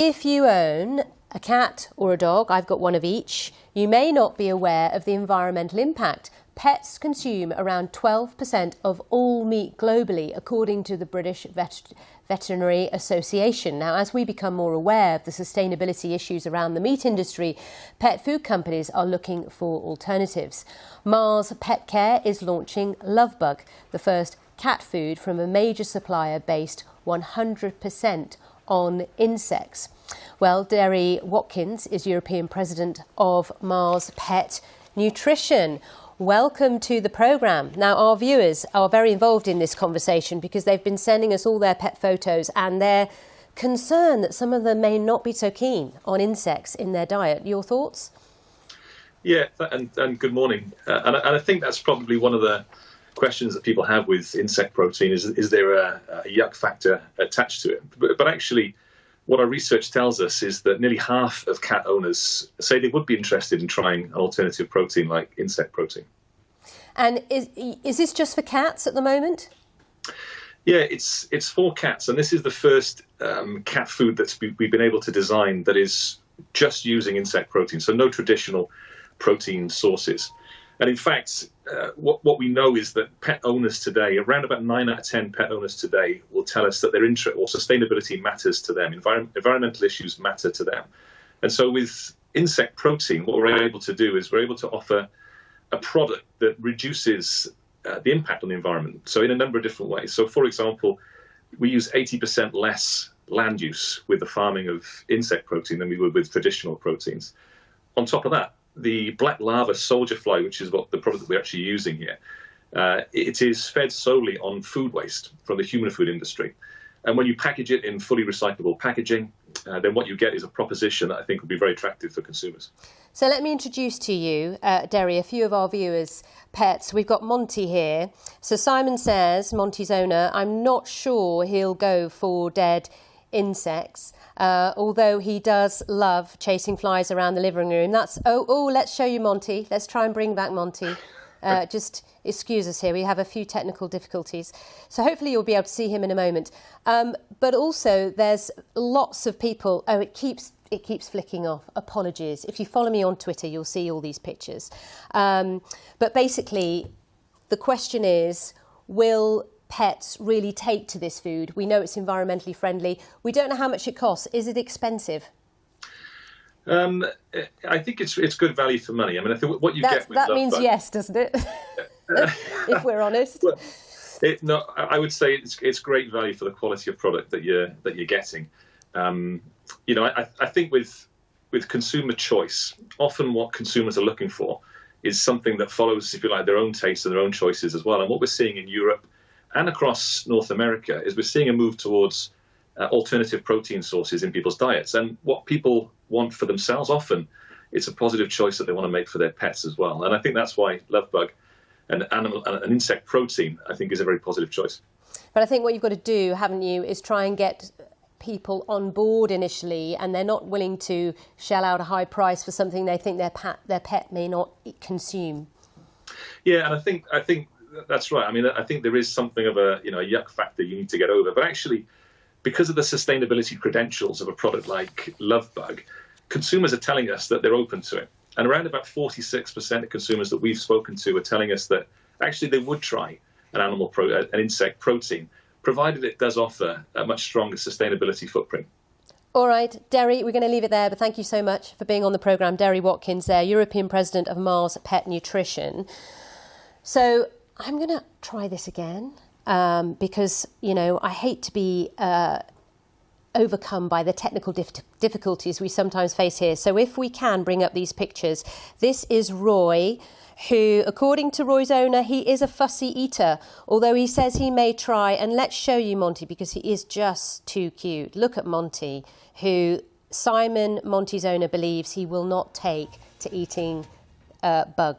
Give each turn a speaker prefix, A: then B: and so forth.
A: If you own a cat or a dog, I've got one of each, you may not be aware of the environmental impact. Pets consume around 12% of all meat globally, according to the British Veterinary Association. Now, as we become more aware of the sustainability issues around the meat industry, pet food companies are looking for alternatives. Mars Pet Care is launching Lovebug, the first cat food from a major supplier based 100% on insects. Well, Derry Watkins is European President of Mars Pet Nutrition. Welcome to the programme. Now, our viewers are very involved in this conversation because they've been sending us all their pet photos and they're concerned that some of them may not be so keen on insects in their diet. Your thoughts?
B: Yeah, and good morning. And I think that's probably one of the questions that people have with insect protein is there a yuck factor attached to it? But actually, what our research tells us is that nearly half of cat owners say they would be interested in trying an alternative protein like insect protein.
A: And is this just for cats at the moment?
B: Yeah, it's for cats, and this is the first cat food we've been able to design that is just using insect protein, so no traditional protein sources. And in fact, what we know is that pet owners today, around about 9 out of 10 pet owners today, will tell us that their interest or sustainability matters to them. Environmental issues matter to them. And so with insect protein, what we're able to do is we're able to offer a product that reduces the impact on the environment. So in a number of different ways. So for example, we use 80% less land use with the farming of insect protein than we would with traditional proteins. On top of that, the black lava soldier fly, which is what the product that we're actually using here, it is fed solely on food waste from the human food industry. And when you package it in fully recyclable packaging, then what you get is a proposition that I think would be very attractive for consumers.
A: So let me introduce to you, Derry, a few of our viewers' pets. We've got Monty here. So Simon says, Monty's owner, I'm not sure he'll go for dead insects, although he does love chasing flies around the living room. That's let's show you Monty. Let's try and bring back Monty. Just excuse us here, we have a few technical difficulties, so hopefully you'll be able to see him in a moment. But also there's lots of people. It keeps flicking off. Apologies. If you follow me on Twitter, you'll see all these pictures. But basically the question is, will pets really take to this food? We know it's environmentally friendly. We don't know how much it costs. Is it expensive?
B: I think it's good value for money. I mean, I think what you get with
A: that means yes, doesn't it? If we're honest.
B: Well, no, I would say it's great value for the quality of product that you're getting. You know, I think with consumer choice, often what consumers are looking for is something that follows, if you like, their own tastes and their own choices as well. And what we're seeing in Europe and across North America is we're seeing a move towards alternative protein sources in people's diets. And what people want for themselves, often it's a positive choice that they want to make for their pets as well. And I think that's why Lovebug and an insect protein, I think, is a very positive choice.
A: But I think what you've got to do, haven't you, is try and get people on board initially, and they're not willing to shell out a high price for something they think their pet may not consume. Yeah,
B: and I think that's right. I mean, I think there is something of a yuck factor you need to get over. But actually, because of the sustainability credentials of a product like Lovebug, consumers are telling us that they're open to it. And around about 46% of consumers that we've spoken to are telling us that actually they would try an insect protein, provided it does offer a much stronger sustainability footprint.
A: All right, Derry, we're going to leave it there, but thank you so much for being on the programme. Derry Watkins there, European President of Mars Pet Nutrition. So I'm going to try this again because, I hate to be overcome by the technical difficulties we sometimes face here. So if we can bring up these pictures, this is Roy, who, according to Roy's owner, he is a fussy eater, although he says he may try. And let's show you Monty because he is just too cute. Look at Monty, who Simon, Monty's owner, believes he will not take to eating bugs.